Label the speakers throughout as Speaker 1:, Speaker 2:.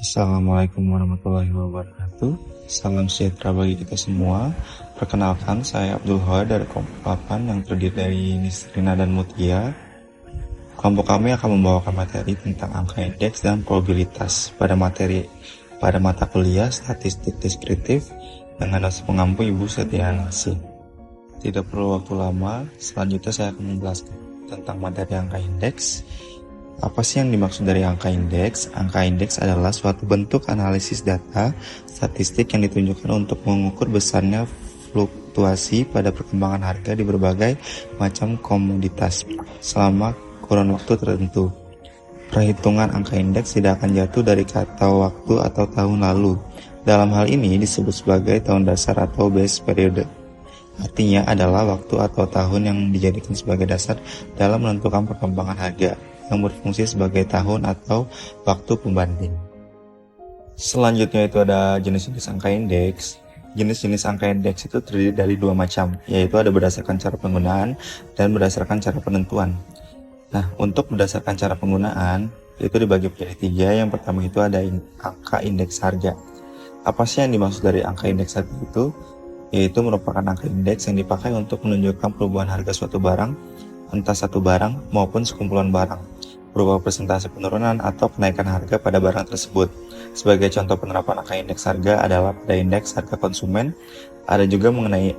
Speaker 1: Assalamualaikum warahmatullahi wabarakatuh. Salam sejahtera bagi kita semua. Perkenalkan, saya Abdul Hoa dari kelompok 8 yang terdiri dari Nisrina dan Mutia. Kelompok kami akan membawakan materi tentang angka indeks dan probabilitas pada mata kuliah statistik deskriptif dengan dosen pengampu Ibu Setia Nasi. Tidak perlu waktu lama, selanjutnya saya akan menjelaskan tentang materi angka indeks. Apa sih yang dimaksud dari angka indeks? Angka indeks adalah suatu bentuk analisis data statistik yang ditunjukkan untuk mengukur besarnya fluktuasi pada perkembangan harga di berbagai macam komoditas selama kurun waktu tertentu. Perhitungan angka indeks tidak akan jatuh dari kata waktu atau tahun lalu. Dalam hal ini disebut sebagai tahun dasar atau base period. Artinya adalah waktu atau tahun yang dijadikan sebagai dasar dalam menentukan perkembangan harga, yang berfungsi sebagai tahun atau waktu pembanding. Selanjutnya itu ada jenis-jenis angka indeks. Jenis-jenis angka indeks itu terdiri dari dua macam, yaitu ada berdasarkan cara penggunaan dan berdasarkan cara penentuan. Nah, untuk berdasarkan cara penggunaan, itu dibagi menjadi tiga. Yang pertama itu ada angka indeks harga. Apa sih yang dimaksud dari angka indeks harga itu? Yaitu merupakan angka indeks yang dipakai untuk menunjukkan perubahan harga suatu barang, entah satu barang maupun sekumpulan barang, berupa persentase penurunan atau kenaikan harga pada barang tersebut. Sebagai contoh penerapan angka indeks harga adalah pada indeks harga konsumen, ada juga mengenai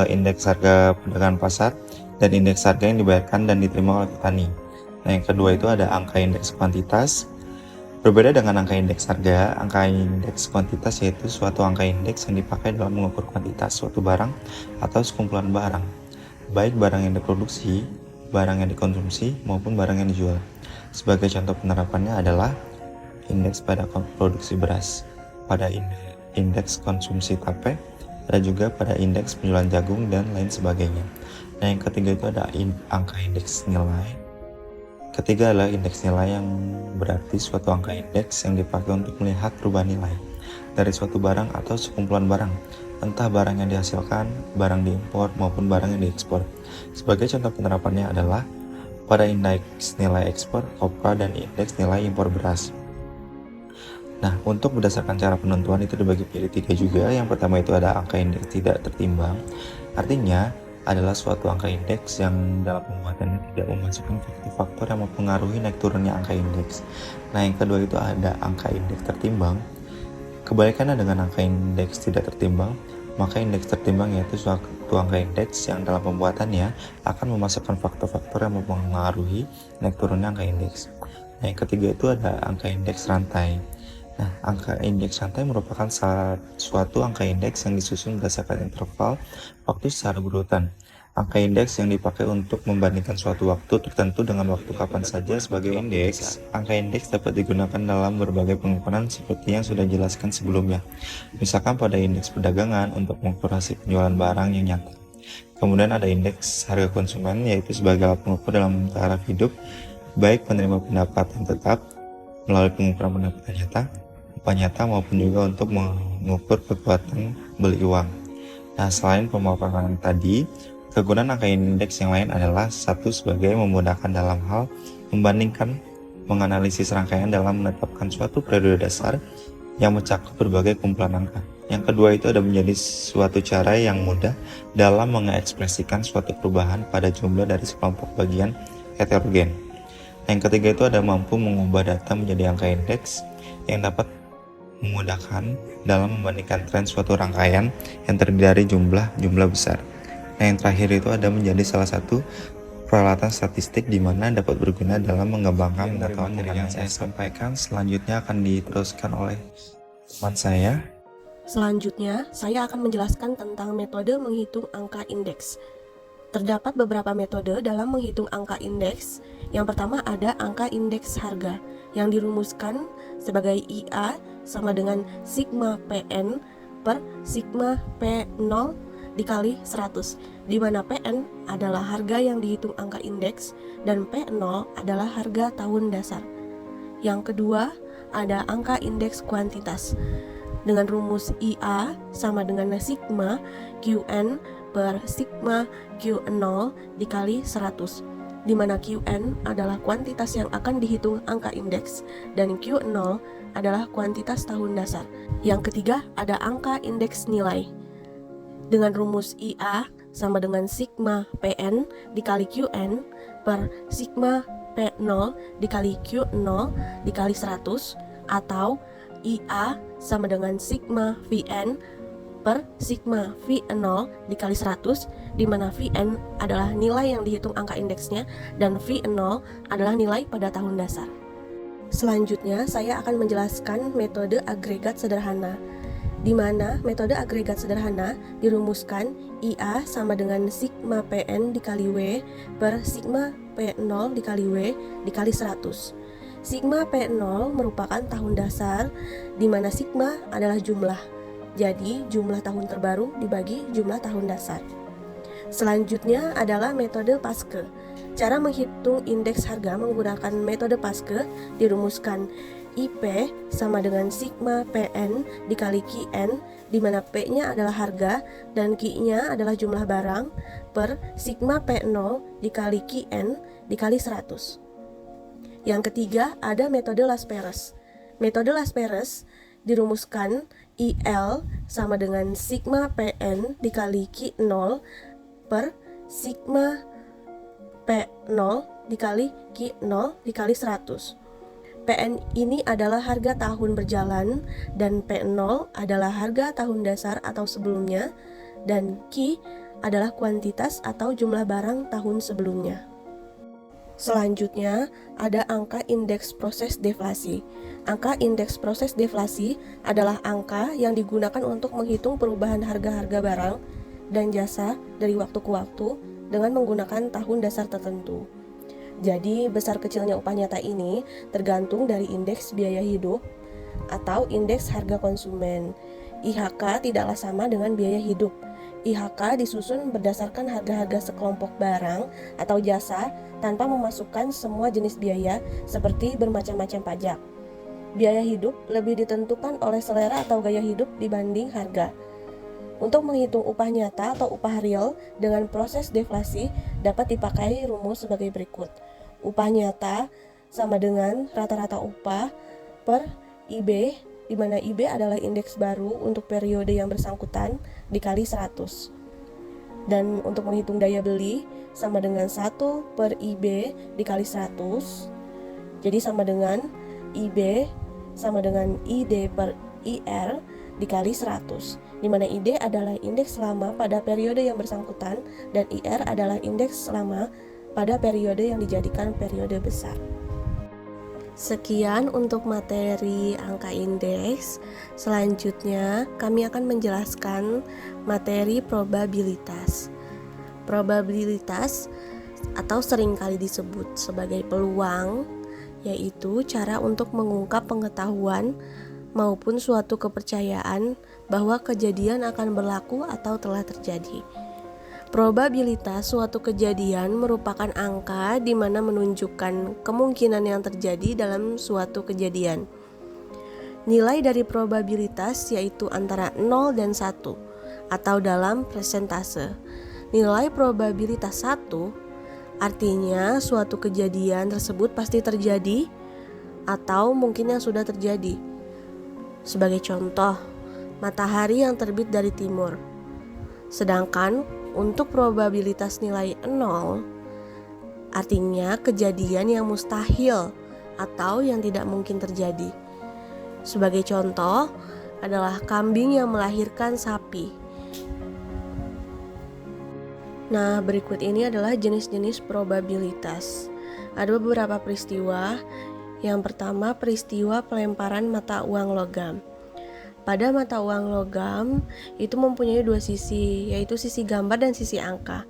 Speaker 1: indeks harga perdagangan pasar, dan indeks harga yang dibayarkan dan diterima oleh petani. Nah, yang kedua itu ada angka indeks kuantitas. Berbeda dengan angka indeks harga, angka indeks kuantitas yaitu suatu angka indeks yang dipakai dalam mengukur kuantitas suatu barang atau sekumpulan barang, baik barang yang diproduksi, barang yang dikonsumsi, maupun barang yang dijual. Sebagai contoh penerapannya adalah indeks pada produksi beras, pada indeks konsumsi tape, ada juga pada indeks penjualan jagung, dan lain sebagainya. Nah, yang ketiga itu ada angka indeks nilai. Ketiga adalah indeks nilai, yang berarti suatu angka indeks yang dipakai untuk melihat perubahan nilai dari suatu barang atau sekumpulan barang, entah barang yang dihasilkan, barang diimpor, maupun barang yang diekspor. Sebagai contoh penerapannya adalah pada indeks nilai ekspor, kopra, dan indeks nilai impor beras. Nah, untuk berdasarkan cara penentuan itu dibagi menjadi tiga juga. Yang pertama itu ada angka indeks tidak tertimbang. Artinya adalah suatu angka indeks yang dalam pembuatannya tidak memasukkan faktor-faktor yang mempengaruhi naik turunnya angka indeks. Nah, yang kedua itu ada angka indeks tertimbang. Kebalikannya dengan angka indeks tidak tertimbang, maka indeks tertimbang yaitu suatu angka indeks yang dalam pembuatannya akan memasukkan faktor-faktor yang mempengaruhi naik turunnya angka indeks. Nah, yang ketiga itu ada angka indeks rantai. Nah, angka indeks rantai merupakan suatu angka indeks yang disusun berdasarkan interval waktu secara berurutan. Angka indeks yang dipakai untuk membandingkan suatu waktu tertentu dengan waktu kapan saja sebagai indeks. Angka indeks dapat digunakan dalam berbagai pengukuran seperti yang sudah dijelaskan sebelumnya. Misalkan pada indeks perdagangan untuk mengukur hasil penjualan barang yang nyata. Kemudian ada indeks harga konsumen, yaitu sebagai alat pengukur dalam taraf hidup, baik penerima pendapatan tetap melalui pengukuran pendapatan nyata, upah nyata, maupun juga untuk mengukur kekuatan beli uang. Nah, selain pemaparan tadi, kegunaan angka indeks yang lain adalah satu, sebagai memudahkan dalam hal membandingkan, menganalisis rangkaian dalam menetapkan suatu periode dasar yang mencakup berbagai kumpulan angka. Yang kedua itu ada menjadi suatu cara yang mudah dalam mengekspresikan suatu perubahan pada jumlah dari sekelompok bagian heterogen. Yang ketiga itu ada mampu mengubah data menjadi angka indeks yang dapat memudahkan dalam membandingkan tren suatu rangkaian yang terdiri dari jumlah besar. Nah, yang terakhir itu ada menjadi salah satu peralatan statistik di mana dapat berguna dalam mengembangkan pengetahuan yang saya sampaikan. Selanjutnya akan diteruskan oleh teman saya.
Speaker 2: Selanjutnya, saya akan menjelaskan tentang metode menghitung angka indeks. Terdapat beberapa metode dalam menghitung angka indeks. Yang pertama ada angka indeks harga yang dirumuskan sebagai IA sama dengan sigma PN per sigma P0 dikali 100, di mana PN adalah harga yang dihitung angka indeks dan P0 adalah harga tahun dasar. Yang kedua ada angka indeks kuantitas dengan rumus IA sama dengan sigma QN per sigma Q0 dikali 100, di mana Qn adalah kuantitas yang akan dihitung angka indeks, dan Q0 adalah kuantitas tahun dasar. Yang ketiga, ada angka indeks nilai. Dengan rumus IA sama dengan sigma Pn dikali Qn per sigma P0 dikali Q0 dikali 100, atau IA sama dengan sigma Vn per sigma V0 dikali 100, di mana Vn adalah nilai yang dihitung angka indeksnya dan V0 adalah nilai pada tahun dasar. Selanjutnya, saya akan menjelaskan metode agregat sederhana, di mana metode agregat sederhana dirumuskan IA sama dengan sigma Pn dikali W per sigma P0 dikali W dikali 100. Sigma P0 merupakan tahun dasar, di mana sigma adalah jumlah. Jadi, jumlah tahun terbaru dibagi jumlah tahun dasar. Selanjutnya adalah metode Paske. Cara menghitung indeks harga menggunakan metode Paske dirumuskan IP sama dengan sigma Pn dikali Qn, di mana P-nya adalah harga dan Q-nya adalah jumlah barang, per sigma P0 dikali Qn dikali 100. Yang ketiga ada metode Las-Perez. Metode Las-Perez dirumuskan IL sama dengan sigma Pn dikali Q0 per sigma P0 dikali Q0 dikali 100. Pn ini adalah harga tahun berjalan dan P0 adalah harga tahun dasar atau sebelumnya, dan Q adalah kuantitas atau jumlah barang tahun sebelumnya. Selanjutnya ada angka indeks proses deflasi. Angka indeks proses deflasi adalah angka yang digunakan untuk menghitung perubahan harga-harga barang dan jasa dari waktu ke waktu dengan menggunakan tahun dasar tertentu. Jadi, besar kecilnya upah nyata ini tergantung dari indeks biaya hidup atau indeks harga konsumen. IHK tidaklah sama dengan biaya hidup. IHK disusun berdasarkan harga-harga sekelompok barang atau jasa tanpa memasukkan semua jenis biaya seperti bermacam-macam pajak. Biaya hidup lebih ditentukan oleh selera atau gaya hidup dibanding harga. Untuk menghitung upah nyata atau upah real dengan proses deflasi dapat dipakai rumus sebagai berikut. Upah nyata sama dengan rata-rata upah per IB, di mana IB adalah indeks baru untuk periode yang bersangkutan dikali 100. Dan untuk menghitung daya beli sama dengan 1 per IB dikali 100. Jadi sama dengan IB sama dengan ID per IR dikali 100, di mana ID adalah indeks lama pada periode yang bersangkutan dan IR adalah indeks lama pada periode yang dijadikan periode besar. Sekian untuk materi angka indeks. Selanjutnya kami akan menjelaskan materi probabilitas. Probabilitas atau seringkali disebut sebagai peluang, yaitu cara untuk mengungkap pengetahuan maupun suatu kepercayaan bahwa kejadian akan berlaku atau telah terjadi. Probabilitas suatu kejadian merupakan angka di mana menunjukkan kemungkinan yang terjadi dalam suatu kejadian. Nilai dari probabilitas yaitu antara 0 dan 1 atau dalam persentase. Nilai probabilitas 1 artinya suatu kejadian tersebut pasti terjadi atau mungkin yang sudah terjadi. Sebagai contoh, matahari yang terbit dari timur. Sedangkan untuk probabilitas nilai 0 artinya kejadian yang mustahil atau yang tidak mungkin terjadi. Sebagai contoh adalah kambing yang melahirkan sapi. Nah, berikut ini adalah jenis-jenis probabilitas. Ada beberapa peristiwa. Yang pertama, peristiwa pelemparan mata uang logam. Pada mata uang logam itu mempunyai dua sisi, yaitu sisi gambar dan sisi angka.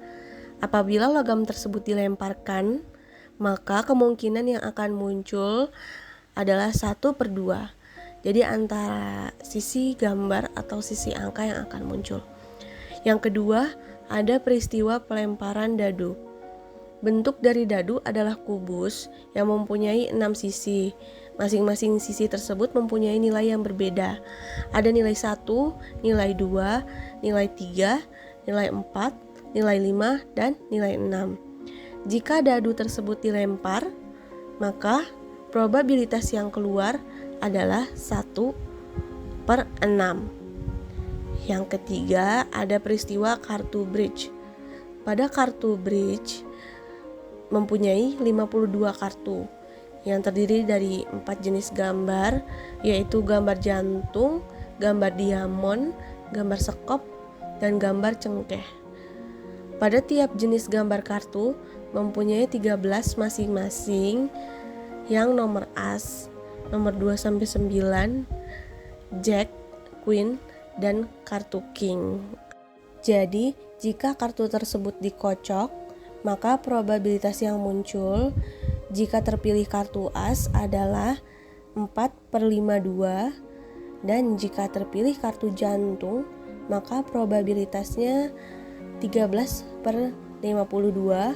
Speaker 2: Apabila logam tersebut dilemparkan, maka kemungkinan yang akan muncul adalah 1/2. Jadi antara sisi gambar atau sisi angka yang akan muncul. Yang kedua, ada peristiwa pelemparan dadu. Bentuk dari dadu adalah kubus yang mempunyai 6 sisi. Masing-masing sisi tersebut mempunyai nilai yang berbeda. Ada nilai 1, nilai 2, nilai 3, nilai 4, nilai 5, dan nilai 6. Jika dadu tersebut dilempar, maka probabilitas yang keluar adalah 1/6. Yang ketiga, ada peristiwa kartu bridge. Pada kartu bridge mempunyai 52 kartu yang terdiri dari 4 jenis gambar, yaitu gambar jantung, gambar diamond, gambar sekop, dan gambar cengkeh. Pada tiap jenis gambar kartu mempunyai 13 masing-masing, yang nomor as, nomor 2-9, jack, queen, dan kartu king. Jadi, jika kartu tersebut dikocok, maka probabilitas yang muncul jika terpilih kartu as adalah 4/52, dan jika terpilih kartu jantung, maka probabilitasnya 13/52,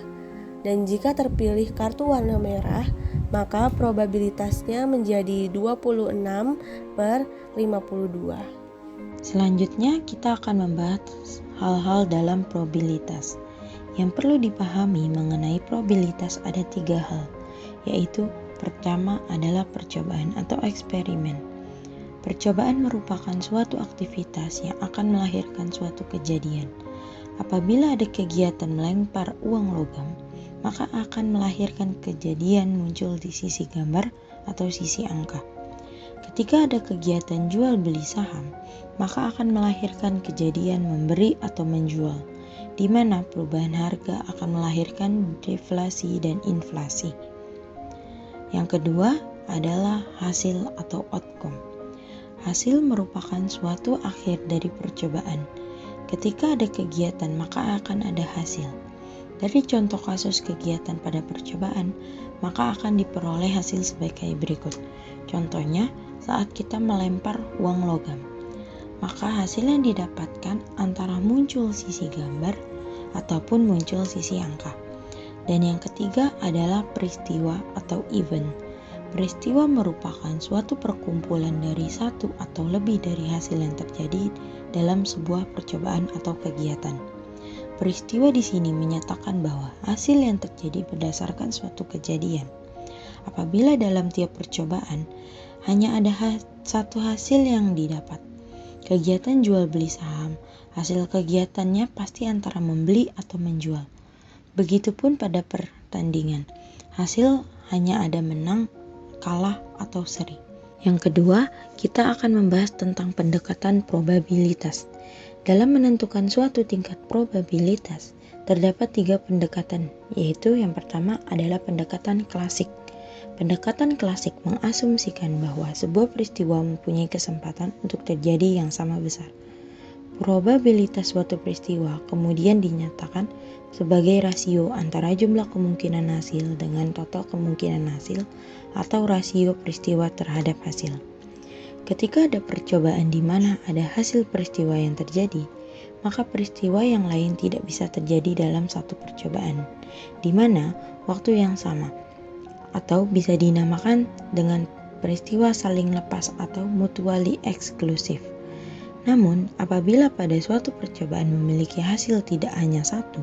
Speaker 2: dan jika terpilih kartu warna merah, maka probabilitasnya menjadi 26/52.
Speaker 3: Selanjutnya kita akan membahas hal-hal dalam probabilitas. Yang perlu dipahami mengenai probabilitas ada 3 hal, yaitu pertama adalah percobaan atau eksperimen. Percobaan merupakan suatu aktivitas yang akan melahirkan suatu kejadian. Apabila ada kegiatan melempar uang logam, maka akan melahirkan kejadian muncul di sisi gambar atau sisi angka. Ketika ada kegiatan jual beli saham, maka akan melahirkan kejadian memberi atau menjual, di mana perubahan harga akan melahirkan deflasi dan inflasi. Yang kedua adalah hasil atau outcome. Hasil merupakan suatu akhir dari percobaan. Ketika ada kegiatan, maka akan ada hasil. Dari contoh kasus kegiatan pada percobaan, maka akan diperoleh hasil sebagai berikut. Contohnya, saat kita melempar uang logam, maka hasil yang didapatkan antara muncul sisi gambar ataupun muncul sisi angka. Dan yang ketiga adalah peristiwa atau event. Peristiwa merupakan suatu perkumpulan dari satu atau lebih dari hasil yang terjadi dalam sebuah percobaan atau kegiatan. Peristiwa di sini menyatakan bahwa hasil yang terjadi berdasarkan suatu kejadian. Apabila dalam tiap percobaan hanya ada satu hasil yang didapat, kegiatan jual beli saham, hasil kegiatannya pasti antara membeli atau menjual. Begitupun pada pertandingan, hasil hanya ada menang, kalah, atau seri. Yang kedua, kita akan membahas tentang pendekatan probabilitas. Dalam menentukan suatu tingkat probabilitas, terdapat 3 pendekatan, yaitu yang pertama adalah pendekatan klasik. Pendekatan klasik mengasumsikan bahwa sebuah peristiwa mempunyai kesempatan untuk terjadi yang sama besar. Probabilitas suatu peristiwa kemudian dinyatakan sebagai rasio antara jumlah kemungkinan hasil dengan total kemungkinan hasil atau rasio peristiwa terhadap hasil. Ketika ada percobaan di mana ada hasil peristiwa yang terjadi, maka peristiwa yang lain tidak bisa terjadi dalam satu percobaan, di mana waktu yang sama, atau bisa dinamakan dengan peristiwa saling lepas atau mutually exclusive. Namun, apabila pada suatu percobaan memiliki hasil tidak hanya satu,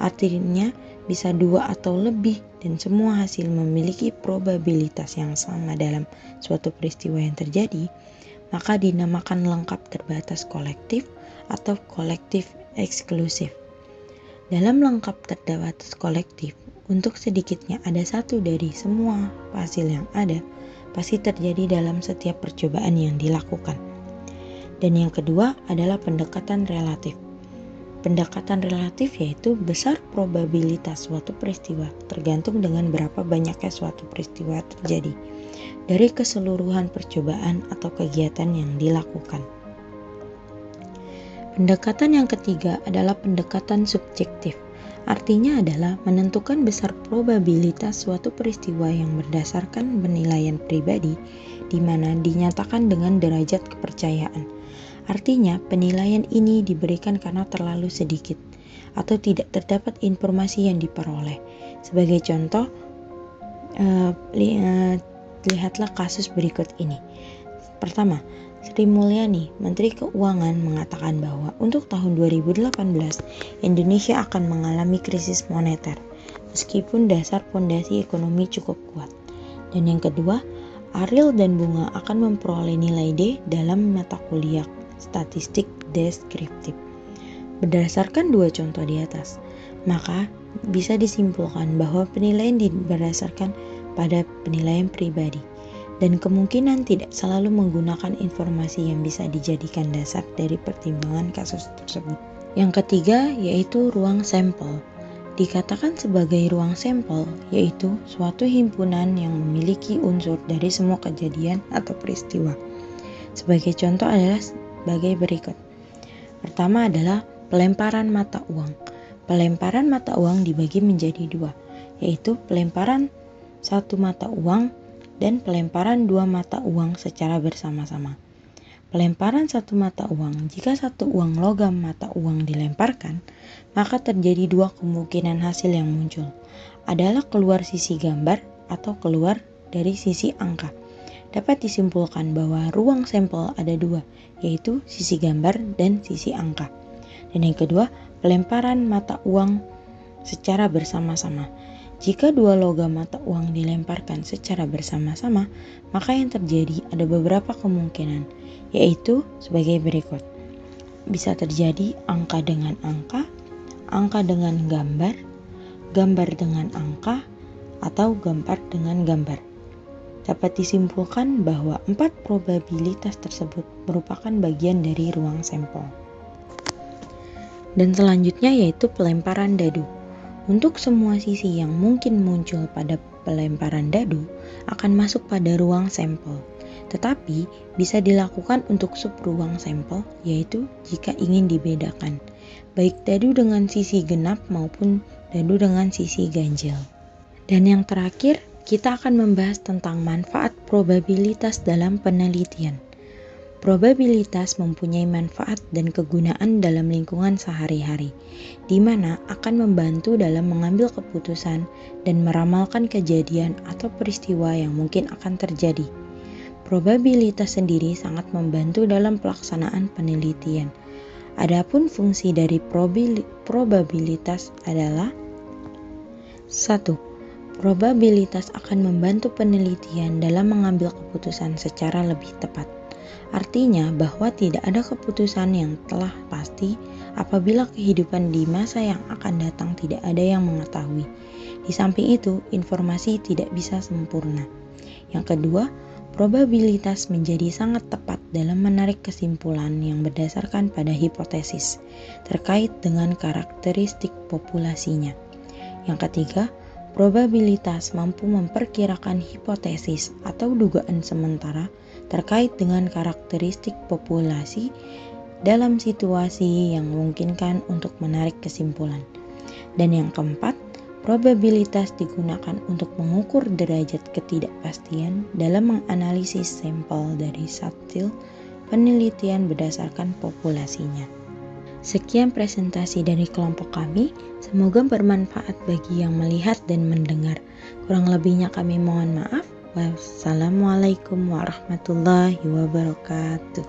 Speaker 3: artinya bisa 2 atau lebih dan semua hasil memiliki probabilitas yang sama dalam suatu peristiwa yang terjadi, maka dinamakan lengkap terbatas kolektif atau kolektif eksklusif. Dalam lengkap terbatas kolektif, untuk sedikitnya ada satu dari semua hasil yang ada, pasti terjadi dalam setiap percobaan yang dilakukan. Dan yang kedua adalah pendekatan relatif. Pendekatan relatif yaitu besar probabilitas suatu peristiwa tergantung dengan berapa banyaknya suatu peristiwa terjadi dari keseluruhan percobaan atau kegiatan yang dilakukan. Pendekatan yang ketiga adalah pendekatan subjektif. Artinya adalah menentukan besar probabilitas suatu peristiwa yang berdasarkan penilaian pribadi di mana dinyatakan dengan derajat kepercayaan. Artinya, penilaian ini diberikan karena terlalu sedikit atau tidak terdapat informasi yang diperoleh. Sebagai contoh, lihatlah kasus berikut ini. Pertama, Sri Mulyani, Menteri Keuangan, mengatakan bahwa untuk tahun 2018, Indonesia akan mengalami krisis moneter. meskipun dasar fondasi ekonomi cukup kuat. Dan yang kedua, Ariel dan Bunga akan memperoleh nilai D dalam mata kuliah statistik deskriptif. Berdasarkan dua contoh di atas, maka bisa disimpulkan bahwa penilaian berdasarkan pada penilaian pribadi dan kemungkinan tidak selalu menggunakan informasi yang bisa dijadikan dasar dari pertimbangan kasus tersebut. Yang ketiga yaitu ruang sampel. Dikatakan sebagai ruang sampel yaitu suatu himpunan yang memiliki unsur dari semua kejadian atau peristiwa. Sebagai contoh adalah sebagai berikut. Pertama adalah pelemparan mata uang. Pelemparan mata uang dibagi menjadi dua, yaitu pelemparan satu mata uang dan pelemparan dua mata uang secara bersama-sama. Pelemparan satu mata uang, jika satu uang logam mata uang dilemparkan, maka terjadi dua kemungkinan hasil yang muncul. Adalah keluar sisi gambar atau keluar dari sisi angka. Dapat disimpulkan bahwa ruang sampel ada dua, yaitu sisi gambar dan sisi angka. Dan yang kedua, pelemparan mata uang secara bersama-sama. Jika dua logam mata uang dilemparkan secara bersama-sama, maka yang terjadi ada beberapa kemungkinan, yaitu sebagai berikut. Bisa terjadi angka dengan angka dengan gambar, gambar dengan angka, atau gambar dengan gambar. Dapat disimpulkan bahwa 4 probabilitas tersebut merupakan bagian dari ruang sampel. Dan selanjutnya yaitu pelemparan dadu. Untuk semua sisi yang mungkin muncul pada pelemparan dadu akan masuk pada ruang sampel. Tetapi bisa dilakukan untuk subruang sampel, yaitu jika ingin dibedakan, baik dadu dengan sisi genap maupun dadu dengan sisi ganjil. Dan yang terakhir, kita akan membahas tentang manfaat probabilitas dalam penelitian. Probabilitas mempunyai manfaat dan kegunaan dalam lingkungan sehari-hari, di mana akan membantu dalam mengambil keputusan dan meramalkan kejadian atau peristiwa yang mungkin akan terjadi. Probabilitas sendiri sangat membantu dalam pelaksanaan penelitian. Adapun fungsi dari probabilitas adalah 1. Probabilitas akan membantu penelitian dalam mengambil keputusan secara lebih tepat. Artinya bahwa tidak ada keputusan yang telah pasti apabila kehidupan di masa yang akan datang tidak ada yang mengetahui. Di samping itu, informasi tidak bisa sempurna. Yang kedua, probabilitas menjadi sangat tepat dalam menarik kesimpulan yang berdasarkan pada hipotesis terkait dengan karakteristik populasinya. Yang ketiga, probabilitas mampu memperkirakan hipotesis atau dugaan sementara terkait dengan karakteristik populasi dalam situasi yang memungkinkan untuk menarik kesimpulan. Dan yang keempat, probabilitas digunakan untuk mengukur derajat ketidakpastian dalam menganalisis sampel dari hasil penelitian berdasarkan populasinya. Sekian presentasi dari kelompok kami, semoga bermanfaat bagi yang melihat dan mendengar. Kurang lebihnya kami mohon maaf. Wassalamualaikum warahmatullahi wabarakatuh.